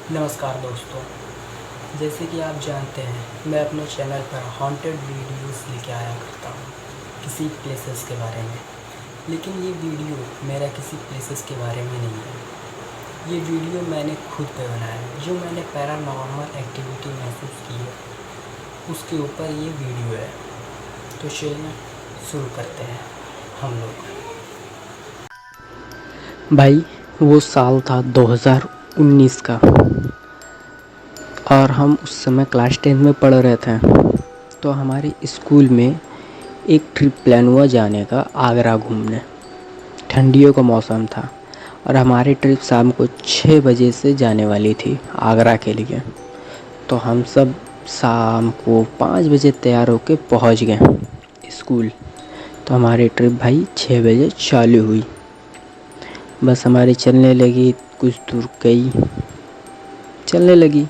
नमस्कार दोस्तों। जैसे कि आप जानते हैं, मैं अपने चैनल पर हॉन्टेड वीडियोस लेके आया करता हूँ किसी प्लेसेस के बारे में। लेकिन ये वीडियो मेरा किसी प्लेसेस के बारे में नहीं है। ये वीडियो मैंने खुद पे बनाया है। जो मैंने पैरानॉर्मल एक्टिविटी महसूस की है उसके ऊपर ये वीडियो है। तो चलिए शुरू करते हैं हम लोग। भाई, वो साल था 2019 का और हम उस समय क्लास 10 में पढ़ रहे थे। तो हमारे स्कूल में एक ट्रिप प्लान हुआ जाने का, आगरा घूमने। ठंडियों का मौसम था और हमारी ट्रिप शाम को 6 बजे से जाने वाली थी आगरा के लिए। तो हम सब शाम को 5 बजे तैयार होकर पहुंच गए स्कूल। तो हमारी ट्रिप भाई 6 बजे चालू हुई। बस हमारी चलने लगी, कुछ दूर गई, चलने लगी।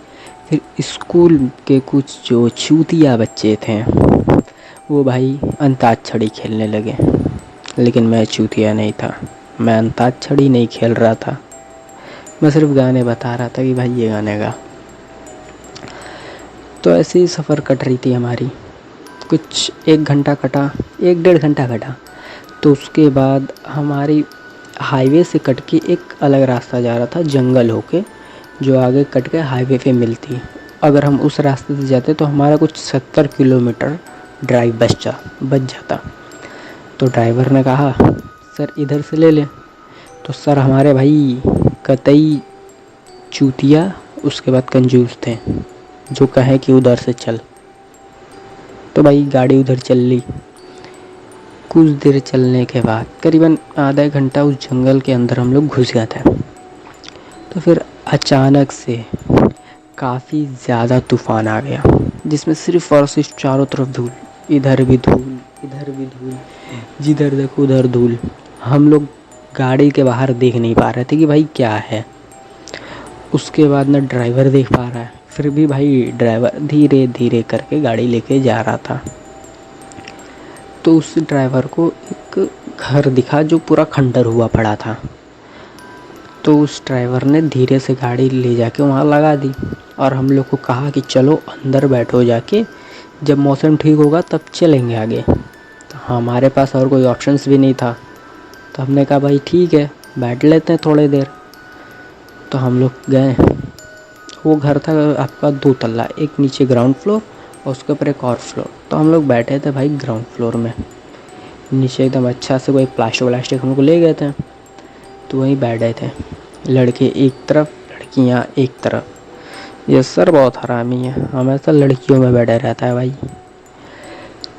फिर स्कूल के कुछ जो चूतिया बच्चे थे वो भाई अंताक्षरी खेलने लगे। लेकिन मैं चूतिया नहीं था, मैं अंताक्षरी नहीं खेल रहा था, मैं सिर्फ गाने बता रहा था कि भाई ये गाने गा। तो ऐसे ही सफ़र कट रही थी हमारी। कुछ 1 घंटा कटा, 1 डेढ़ घंटा कटा। तो उसके बाद हमारी हाईवे से कट के एक अलग रास्ता जा रहा था, जंगल होके, जो आगे कट के हाईवे पे मिलती। अगर हम उस रास्ते से जाते तो हमारा कुछ 70 किलोमीटर ड्राइव बच जाता। तो ड्राइवर ने कहा सर इधर से ले लें। तो सर हमारे भाई कतई चूतिया, उसके बाद कंजूस थे, जो कहे कि उधर से चल। तो भाई गाड़ी उधर चल ली। कुछ देर चलने के बाद करीबन आधा घंटा उस जंगल के अंदर हम लोग घुस गए थे। तो फिर अचानक से काफ़ी ज़्यादा तूफ़ान आ गया, जिसमें सिर्फ और सिर्फ चारों तरफ धूल, इधर भी धूल, इधर भी धूल, जिधर देखो उधर धूल। हम लोग गाड़ी के बाहर देख नहीं पा रहे थे कि भाई क्या है। उसके बाद ना ड्राइवर देख पा रहा है, फिर भी भाई ड्राइवर धीरे धीरे करके गाड़ी लेके जा रहा था। तो उस ड्राइवर को एक घर दिखा जो पूरा खंडर हुआ पड़ा था। तो उस ड्राइवर ने धीरे से गाड़ी ले जाके वहाँ लगा दी और हम लोग को कहा कि चलो अंदर बैठो जाके, जब मौसम ठीक होगा तब चलेंगे आगे। तो हमारे पास और कोई ऑप्शंस भी नहीं था। तो हमने कहा भाई ठीक है, बैठ लेते हैं थोड़ी देर। तो हम लोग गए। वो घर था आपका 2 तल्ला, एक नीचे ग्राउंड फ्लोर और उसके ऊपर एक और फ्लोर। तो हम लोग बैठे थे भाई ग्राउंड फ्लोर में। नीचे एकदम अच्छा से कोई प्लास्टिक हम लोग ले गए थे, तो वहीं बैठ गए थे। लड़के एक तरफ, लड़कियां एक तरफ। ये सर बहुत हरामी है, हमेशा लड़कियों में बैठा रहता है भाई।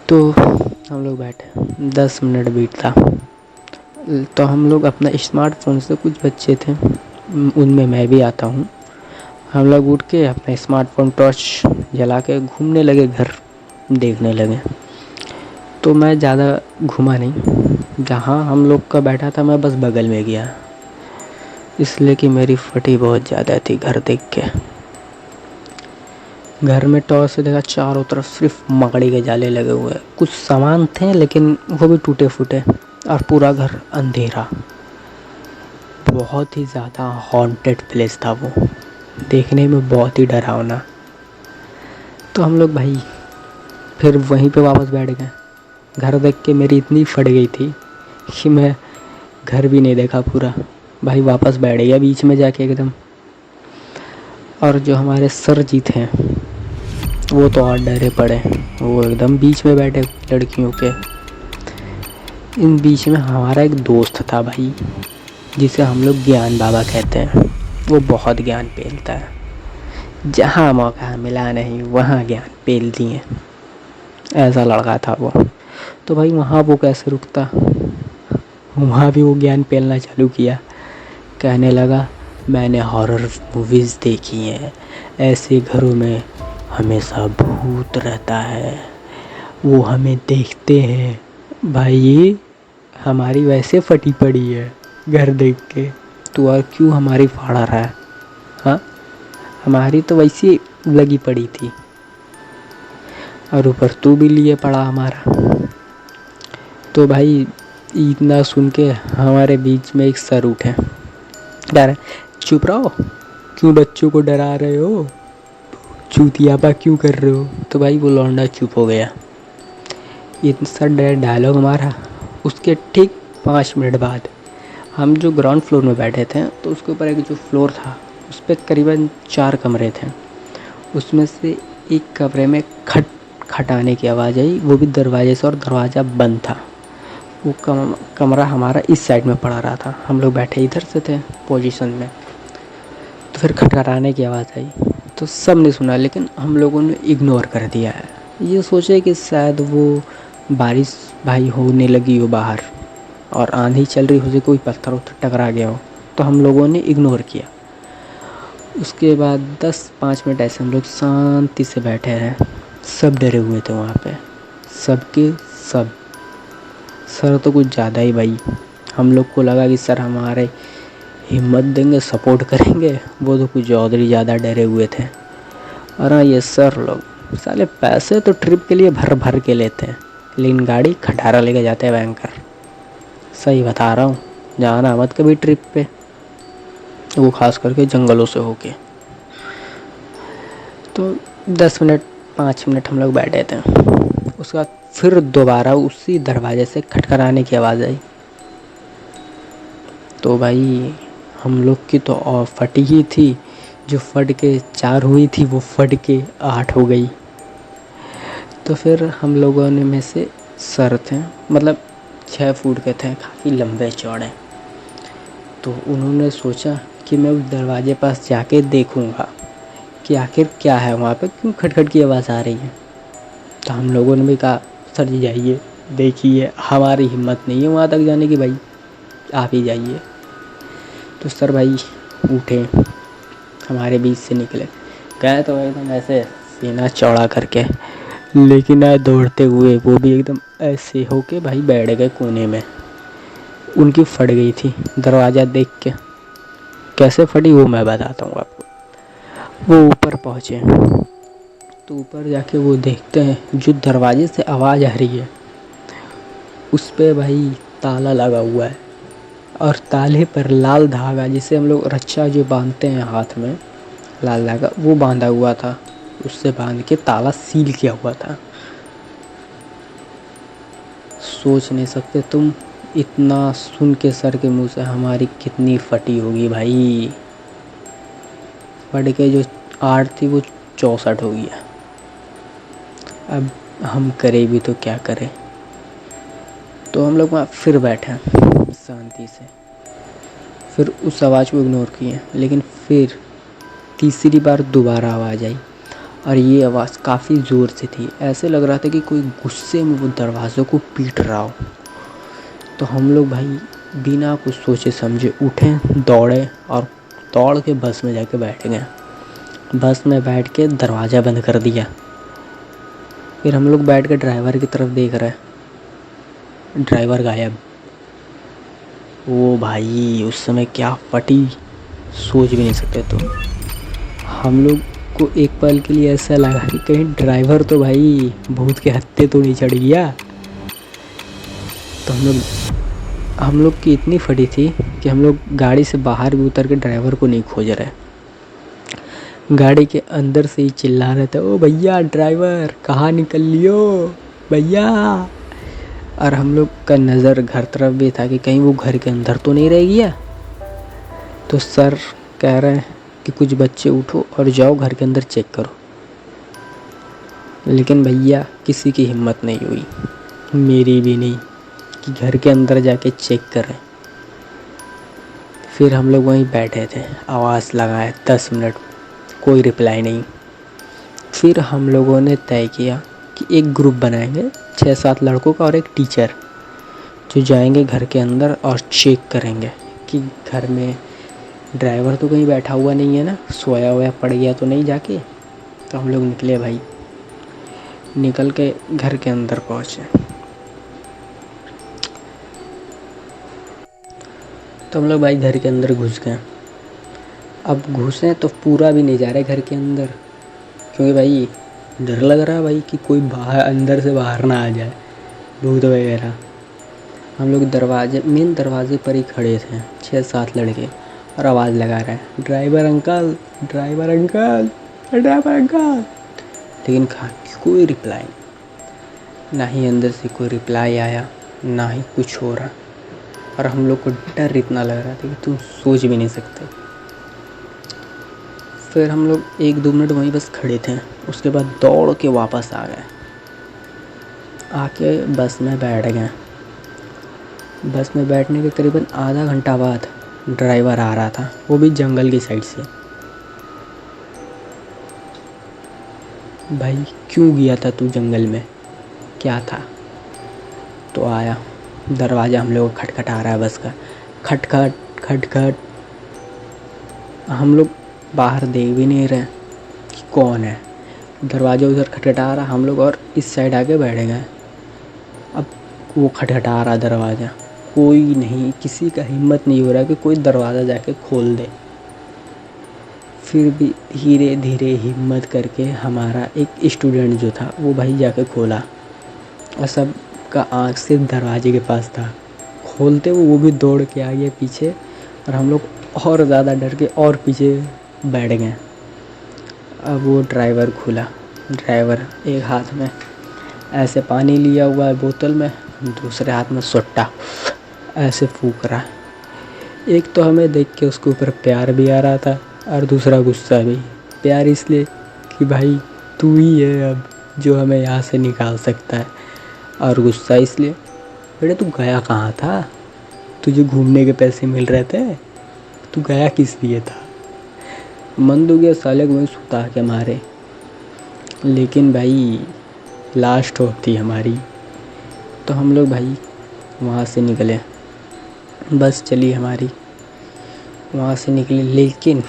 तो हम लोग बैठे, 10 मिनट बीता। तो हम लोग अपना स्मार्टफोन से, कुछ बच्चे थे उनमें मैं भी आता हूँ, हम लोग उठ के अपना स्मार्टफोन टॉर्च जला के घूमने लगे, घर देखने लगे। तो मैं ज़्यादा घूमा नहीं, जहाँ हम लोग का बैठा था मैं बस बगल में गया, इसलिए कि मेरी फटी बहुत ज़्यादा थी घर देख के। घर में टॉर्च से देखा, चारों तरफ सिर्फ मकड़ी के जाले लगे हुए। कुछ सामान थे लेकिन वो भी टूटे फूटे, और पूरा घर अंधेरा। बहुत ही ज़्यादा हॉन्टेड प्लेस था वो, देखने में बहुत ही डरावना। तो हम लोग भाई फिर वहीं पे वापस बैठ गए। घर देख के मेरी इतनी फट गई थी कि मैं घर भी नहीं देखा पूरा, भाई वापस बैठ गया बीच में जाके एकदम। और जो हमारे सर जी थे वो तो और डरे पड़े, वो एकदम बीच में बैठे लड़कियों के। इन बीच में हमारा एक दोस्त था भाई, जिसे हम लोग ज्ञान बाबा कहते हैं। वो बहुत ज्ञान पेलता है, जहाँ मौका मिला नहीं वहाँ ज्ञान पेल दिए, ऐसा लड़का था वो। तो भाई वहाँ वो कैसे रुकता, वहाँ भी वो ज्ञान पेलना चालू किया। कहने लगा मैंने हॉरर मूवीज़ देखी हैं, ऐसे घरों में हमेशा भूत रहता है, वो हमें देखते हैं। भाई ये हमारी वैसे फटी पड़ी है घर देख के, तू और क्यों हमारी फाड़ा रहा है? हाँ, हमारी तो वैसी लगी पड़ी थी और ऊपर तू भी लिए पड़ा हमारा। तो भाई इतना सुन के हमारे बीच में एक सर उठे, कह रहे चुप रहो, क्यों बच्चों को डरा रहे हो, चूतियापा क्यों कर रहे हो। तो भाई वो लौंडा चुप हो गया। इतना सा डायलॉग मारा। उसके ठीक 5 मिनट बाद हम जो ग्राउंड फ्लोर में बैठे थे, तो उसके ऊपर एक जो फ्लोर था उस पर करीबन 4 कमरे थे। उसमें से एक कमरे में खट खटाने की आवाज़ आई, वो भी दरवाजे से, और दरवाज़ा बंद था। वो कमरा हमारा इस साइड में पड़ा रहा था, हम लोग बैठे इधर से थे पोजीशन में। तो फिर खटखटाने की आवाज़ आई, तो सब ने सुना, लेकिन हम लोगों ने इग्नोर कर दिया है। ये सोचे कि शायद वो बारिश भाई होने लगी हो बाहर और आंधी चल रही हो, कोई पत्थर उत्थर टकरा गया हो, तो हम लोगों ने इग्नोर किया। उसके बाद 10-5 मिनट ऐसे हम लोग शांति से बैठे रहे। सब डरे हुए थे वहाँ पे, सबके सब। सर तो कुछ ज़्यादा ही भाई, हम लोग को लगा कि सर हमारे हिम्मत देंगे, सपोर्ट करेंगे, वो तो कुछ और ही ज़्यादा डरे हुए थे। और हाँ, ये सर लोग साले पैसे तो ट्रिप के लिए भर भर के लेते हैं, लेकिन गाड़ी खटारा लेके जाते हैं भयंकर। सही बता रहा हूँ, जाना मत कभी ट्रिप पे, वो खास करके जंगलों से होके। तो 10 मिनट 5 मिनट हम लोग बैठे थे। उसके बाद फिर दोबारा उसी दरवाजे से खटखटाने की आवाज़ आई। तो भाई हम लोग की तो और फटी ही थी, जो फट के 4 हुई थी वो फट के 8 हो गई। तो फिर हम लोगों ने में से सर थे, मतलब 6 फुट के थे, काफ़ी लंबे चौड़े। तो उन्होंने सोचा कि मैं उस दरवाजे पास जाके देखूँगा कि आखिर क्या है वहाँ पे, क्यों खटखट की आवाज़ आ रही है। तो हम लोगों ने भी कहा सर जी जाइए देखिए, हमारी हिम्मत नहीं है वहाँ तक जाने की, भाई आप ही जाइए। तो सर भाई उठे, हमारे बीच से निकले, गए तो एकदम ऐसे सीना चौड़ा करके, लेकिन आए दौड़ते हुए, वो भी एकदम ऐसे होके भाई बैठ गए कोने में। उनकी फट गई थी दरवाज़ा देख के। कैसे फटी वो मैं बताता हूँ आपको। वो ऊपर पहुँचे, तो ऊपर जाके वो देखते हैं जो दरवाजे से आवाज़ आ रही है उस पे भाई ताला लगा हुआ है, और ताले पर लाल धागा, जिसे हम लोग रच्छा जो बांधते हैं हाथ में, लाल धागा वो बांधा हुआ था। उससे बांध के ताला सील किया हुआ था। सोच नहीं सकते तुम, इतना सुन के सर के मुंह से हमारी कितनी फटी होगी भाई। फट के जो 8 थी वो 64 हो गया। अब हम करें भी तो क्या करें। तो हम लोग वहाँ फिर बैठे शांति से, फिर उस आवाज़ को इग्नोर किए। लेकिन फिर तीसरी बार दोबारा आवाज़ आई, और ये आवाज़ काफ़ी ज़ोर से थी। ऐसे लग रहा था कि कोई गुस्से में वो दरवाज़े को पीट रहा हो। तो हम लोग भाई बिना कुछ सोचे समझे उठे, दौड़े, और दौड़ के बस में जाके बैठ गए। बस में बैठ के दरवाज़ा बंद कर दिया। फिर हम लोग बैठ के ड्राइवर की तरफ देख रहे, ड्राइवर गायब। वो भाई उस समय क्या फटी, सोच भी नहीं सकते। तो हम लोग को एक पल के लिए ऐसा लगा कि कहीं ड्राइवर तो भाई भूत के हत्थे तो नहीं चढ़ गया। तो हम लोग की इतनी फटी थी कि हम लोग गाड़ी से बाहर भी उतर के ड्राइवर को नहीं खोज रहे, गाड़ी के अंदर से ही चिल्ला रहे थे, ओ भैया ड्राइवर कहाँ निकल लियो भैया। और हम लोग का नज़र घर तरफ भी था कि कहीं वो घर के अंदर तो नहीं रह गया। तो सर कह रहे हैं कि कुछ बच्चे उठो और जाओ घर के अंदर चेक करो। लेकिन भैया किसी की हिम्मत नहीं हुई, मेरी भी नहीं, कि घर के अंदर जाके चेक करें। फिर हम लोग वहीं बैठे थे, आवाज़ लगाए 10 मिनट, कोई रिप्लाई नहीं। फिर हम लोगों ने तय किया कि एक ग्रुप बनाएंगे 6-7 लड़कों का और एक टीचर, जो जाएंगे घर के अंदर और चेक करेंगे कि घर में ड्राइवर तो कहीं बैठा हुआ नहीं है ना, सोया हुआ पड़ गया तो नहीं जाके। तो हम लोग निकले भाई, निकल के घर के अंदर पहुँचे। तो हम लोग भाई घर के अंदर घुस गए। अब घुसे तो पूरा भी नहीं जा रहे घर के अंदर, क्योंकि भाई डर लग रहा है भाई कि कोई बाहर अंदर से बाहर ना आ जाए, भूत वगैरह। हम लोग मेन दरवाजे पर ही खड़े थे, 6-7 लड़के, और आवाज़ लगा रहा है, driver uncle, driver uncle, driver uncle. लेकिन कोई रिप्लाई नहीं, ना ही अंदर से कोई रिप्लाई आया, ना ही कुछ हो रहा। और हम लोग को डर इतना लग रहा था कि तुम सोच भी नहीं सकते। फिर हम लोग 1-2 मिनट वहीं बस खड़े थे, उसके बाद दौड़ के वापस आ गए। आके बस में बैठ गए। बस में बैठने के करीबन आधा घंटा बाद ड्राइवर आ रहा था, वो भी जंगल की साइड से। भाई क्यों गया था तू जंगल में, क्या था? तो आया, दरवाज़ा हम लोग खटखटा रहा है बस का, खटखट खटखट। हम लोग बाहर देख भी नहीं रहे कि कौन है। दरवाज़ा उधर खटखटा रहा, हम लोग और इस साइड आके बैठ गए। अब वो खटखटा रहा दरवाज़ा, कोई नहीं, किसी का हिम्मत नहीं हो रहा कि कोई दरवाज़ा जाके खोल दे। फिर भी धीरे धीरे हिम्मत करके हमारा एक स्टूडेंट जो था वो भाई जाके खोला, और सब का आँख सिर्फ दरवाजे के पास था। खोलते वो भी दौड़ के आ गया पीछे, और हम लोग और ज़्यादा डर के और पीछे बैठ गए। अब वो ड्राइवर खुला, ड्राइवर एक हाथ में ऐसे पानी लिया हुआ है बोतल में, दूसरे हाथ में सुट्टा ऐसे फूंक रहा। एक तो हमें देख के उसके ऊपर प्यार भी आ रहा था, और दूसरा गुस्सा भी। प्यार इसलिए कि भाई तू ही है अब जो हमें यहाँ से निकाल सकता है, और गुस्सा इसलिए, बेटा तू गया कहाँ था? तुझे घूमने के पैसे मिल रहे थे, तू गया किस लिए था? मन तो गया साले को वहीं सुता के मारे, लेकिन भाई लास्ट होप थी हमारी। तो हम लोग भाई वहाँ से निकले, बस चली हमारी, वहाँ से निकले। लेकिन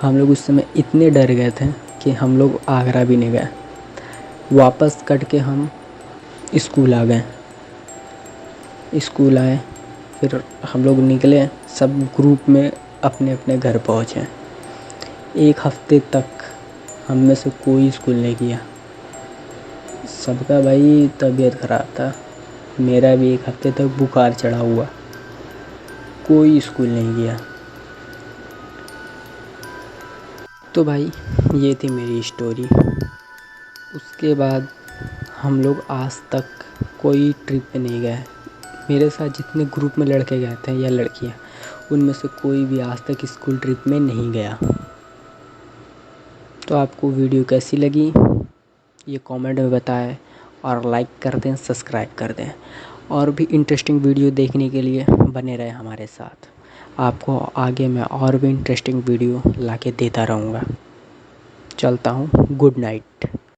हम लोग उस समय इतने डर गए थे कि हम लोग आगरा भी नहीं गए। वापस कट के हम स्कूल आ गए। स्कूल आए, फिर हम लोग निकले, सब ग्रुप में अपने अपने घर पहुँचे। 1 हफ्ते तक हम में से कोई स्कूल नहीं किया। सबका भाई तबीयत ख़राब था, मेरा भी 1 हफ्ते तक बुखार चढ़ा हुआ, कोई स्कूल नहीं किया। तो भाई ये थी मेरी स्टोरी। उसके बाद हम लोग आज तक कोई ट्रिप पे नहीं गए। मेरे साथ जितने ग्रुप में लड़के गए थे या लड़कियां, उनमें से कोई भी आज तक स्कूल ट्रिप में नहीं गया। तो आपको वीडियो कैसी लगी ये कमेंट में बताएं, और लाइक कर दें, सब्सक्राइब कर दें। और भी इंटरेस्टिंग वीडियो देखने के लिए बने रहें हमारे साथ। आपको आगे मैं और भी इंटरेस्टिंग वीडियो लाके देता रहूँगा। चलता हूँ, गुड नाइट।